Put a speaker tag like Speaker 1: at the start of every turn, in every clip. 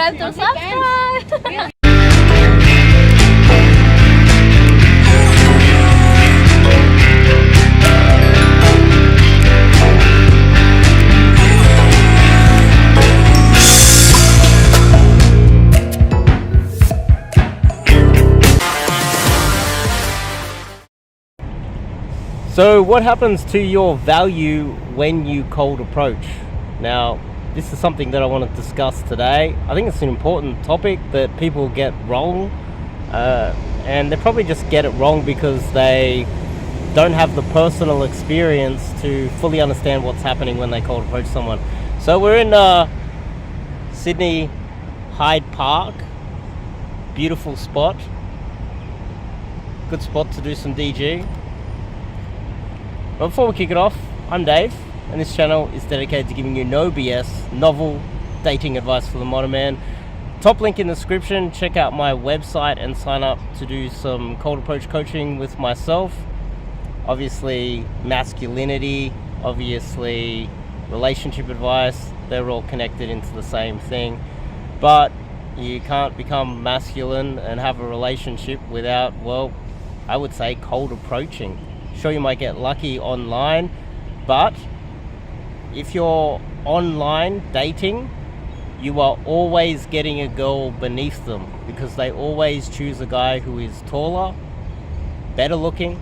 Speaker 1: forget to subscribe.
Speaker 2: So what happens to your value when you cold approach? Now, this is something that I want to discuss today. I think it's an important topic that people get wrong, and they probably just get it wrong because they don't have the personal experience to fully understand what's happening when they cold approach someone. So we're in Sydney Hyde Park, beautiful spot, good spot to do some DG. But before we kick it off, I'm Dave, and this channel is dedicated to giving you no BS, novel dating advice for the modern man. Top link in the description, check out my website and sign up to do some cold approach coaching with myself. Obviously masculinity, obviously relationship advice, they're all connected into the same thing. But you can't become masculine and have a relationship without, well, I would say cold approaching. Sure, you might get lucky online, but if you're online dating, you are always getting a girl beneath them because they always choose a guy who is taller, better looking,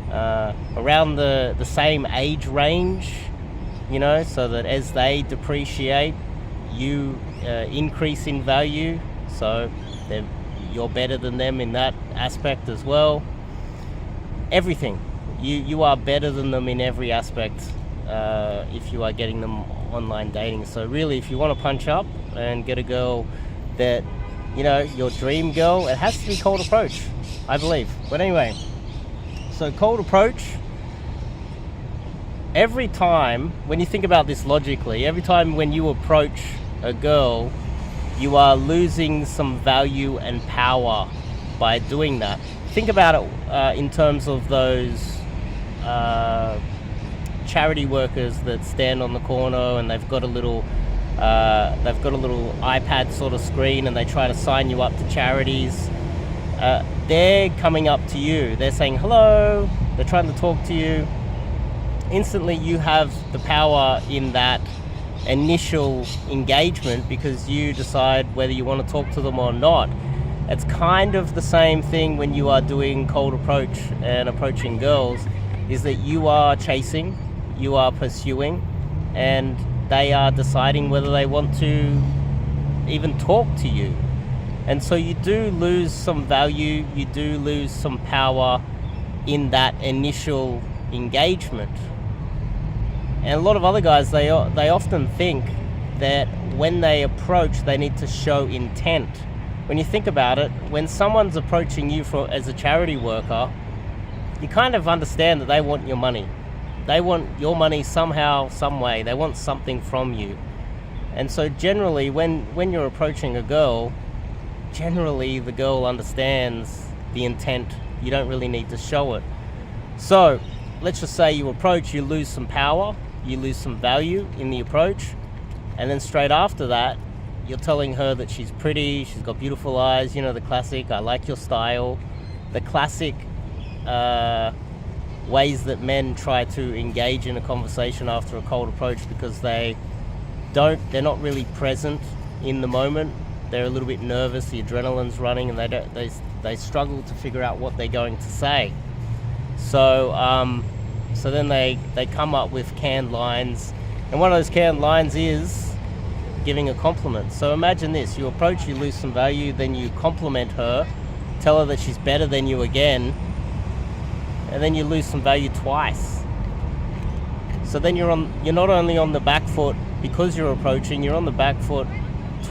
Speaker 2: around the same age range, you know, so that as they depreciate, you increase in value, so you're better than them in that aspect as well. Everything. You are better than them in every aspect if you are getting them online dating. So really, if you want to punch up and get a girl that, you know, your dream girl, it has to be cold approach, I believe. But anyway, so cold approach, every time, when you think about this logically, every time when you approach a girl, you are losing some value and power by doing that. Think about it in terms of those charity workers that stand on the corner and they've got a little iPad sort of screen and they try to sign you up to charities. They're coming up to you. They're saying hello. They're trying to talk to you. Instantly, you have the power in that initial engagement because you decide whether you want to talk to them or not. It's kind of the same thing when you are doing cold approach and approaching girls, is that you are chasing, you are pursuing, and they are deciding whether they want to even talk to you. And so you do lose some value, you do lose some power in that initial engagement. And a lot of other guys, they often think that when they approach, they need to show intent. When you think about it, when someone's approaching you as a charity worker, you kind of understand that they want your money. They want your money somehow, some way. They want something from you. And so generally, when you're approaching a girl, generally the girl understands the intent. You don't really need to show it. So let's just say you approach, you lose some power, you lose some value in the approach, and then straight after that, you're telling her that she's pretty, she's got beautiful eyes, you know, the classic, I like your style, the classic ways that men try to engage in a conversation after a cold approach because they're not really present in the moment. They're a little bit nervous, the adrenaline's running, and they struggle to figure out what they're going to say. So then they come up with canned lines, and one of those canned lines is giving a compliment. So imagine this, you approach, you lose some value, then you compliment her, tell her that she's better than you again, and then you lose some value twice. So then you're not only on the back foot because you're approaching, you're on the back foot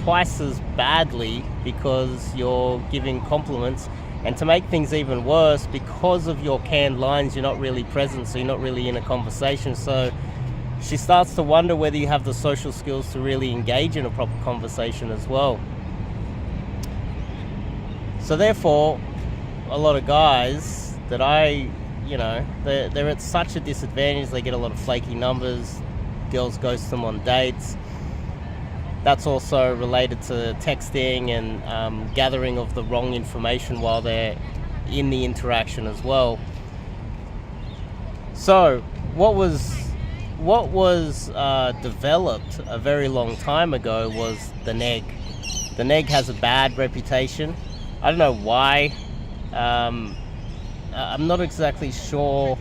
Speaker 2: twice as badly because you're giving compliments. And to make things even worse, because of your canned lines, you're not really present, so you're not really in a conversation. So she starts to wonder whether you have the social skills to really engage in a proper conversation as well. So therefore, a lot of guys that they're at such a disadvantage. They get a lot of flaky numbers, girls ghost them on dates. that's also related to texting and gathering of the wrong information while they're in the interaction as well. So what was developed a very long time ago was the neg. The neg has a bad reputation. I don't know why. I'm not exactly sure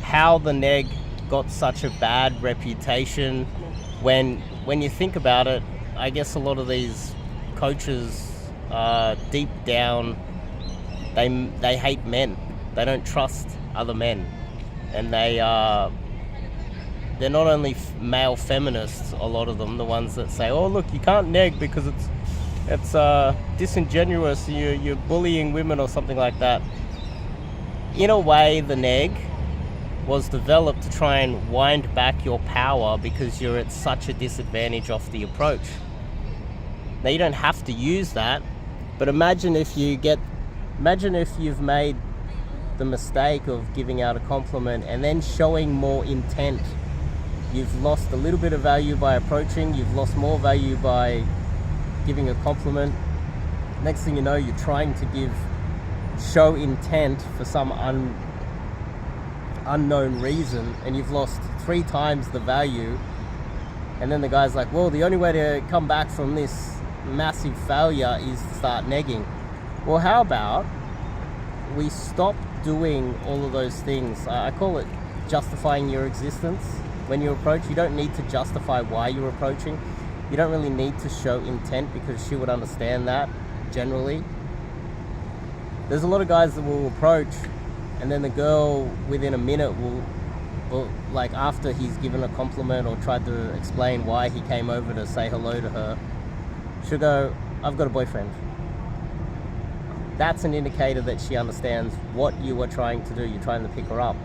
Speaker 2: how the neg got such a bad reputation. When you think about it, I guess a lot of these coaches, deep down, they hate men. They don't trust other men, and they're not only male feminists. A lot of them, the ones that say, "Oh, look, you can't neg because it's disingenuous. You're bullying women or something like that." In a way, the neg was developed to try and wind back your power because you're at such a disadvantage off the approach. Now, you don't have to use that, but imagine if you've made the mistake of giving out a compliment and then showing more intent. You've lost a little bit of value by approaching, you've lost more value by giving a compliment. Next thing you know, you're trying to show intent for some unknown reason, and you've lost 3 times the value. And then the guy's like, well, the only way to come back from this massive failure is to start negging. Well, how about we stop doing all of those things? I call it justifying your existence. When you approach, you don't need to justify why you're approaching. You don't really need to show intent because she would understand that generally. There's a lot of guys that will approach, and then the girl within a minute will, like after he's given a compliment or tried to explain why he came over to say hello to her, she'll go, "I've got a boyfriend." That's an indicator that she understands what you are trying to do. You're trying to pick her up.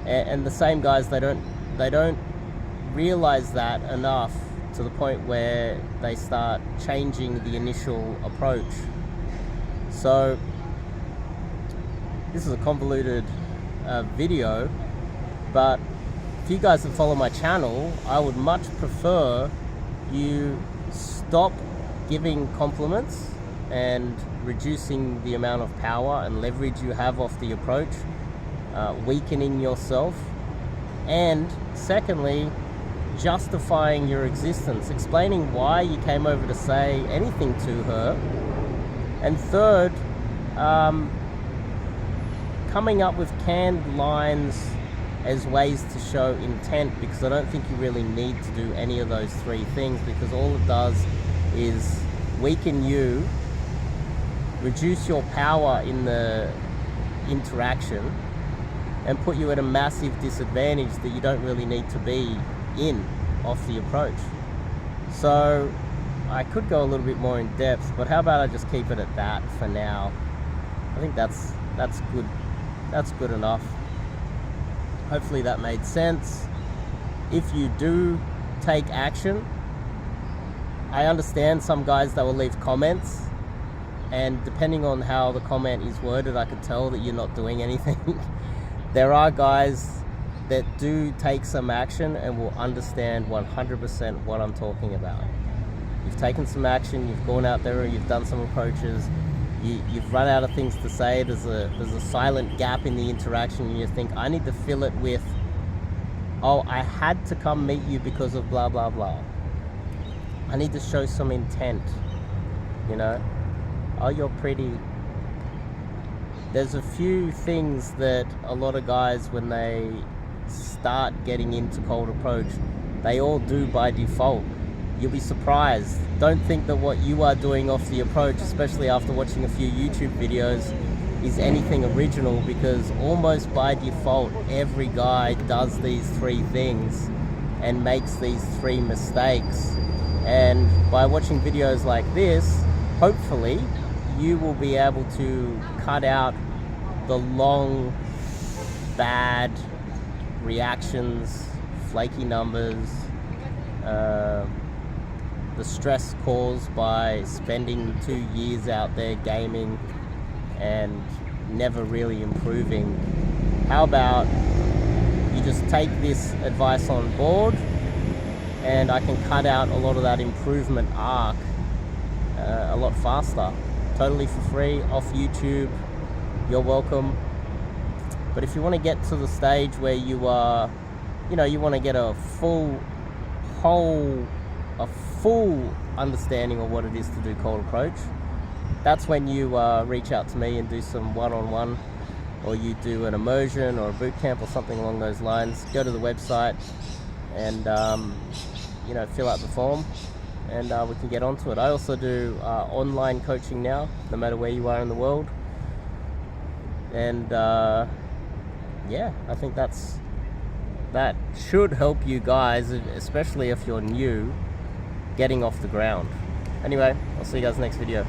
Speaker 2: And the same guys, they don't realize that enough to the point where they start changing the initial approach. So this is a convoluted video, but if you guys that follow my channel, I would much prefer you stop giving compliments and reducing the amount of power and leverage you have off the approach, weakening yourself, and secondly, justifying your existence, explaining why you came over to say anything to her, and third, coming up with canned lines as ways to show intent, because I don't think you really need to do any of those 3 things, because all it does is weaken you, reduce your power in the interaction, and put you at a massive disadvantage that you don't really need to be in off the approach. So I could go a little bit more in depth, but how about I just keep it at that for now? I think that's good. That's good enough. Hopefully that made sense. If you do take action, I understand some guys that will leave comments, and depending on how the comment is worded, I could tell that you're not doing anything. There are guys that do take some action and will understand 100% what I'm talking about. You've taken some action, you've gone out there, you've done some approaches, you've run out of things to say, there's a silent gap in the interaction, and you think, I need to fill it with, oh, I had to come meet you because of blah, blah, blah. I need to show some intent, you know? Oh, you're pretty. There's a few things that a lot of guys, when they start getting into cold approach, they all do by default. You'll be surprised. Don't think that what you are doing off the approach, especially after watching a few YouTube videos, is anything original, because almost by default, every guy does these 3 things and makes these 3 mistakes. And by watching videos like this, hopefully, you will be able to cut out the long, bad reactions, flaky numbers, the stress caused by spending 2 years out there gaming and never really improving. How about you just take this advice on board and I can cut out a lot of that improvement arc a lot faster, totally for free, off YouTube. You're welcome. But if you want to get to the stage where you are, you want to get a full understanding of what it is to do cold approach, that's when you reach out to me and do some one-on-one, or you do an immersion or a boot camp or something along those lines. Go to the website and fill out the form, and we can get onto it. I also do online coaching now, no matter where you are in the world. And I think that should help you guys, especially if you're new, getting off the ground. Anyway, I'll see you guys next video.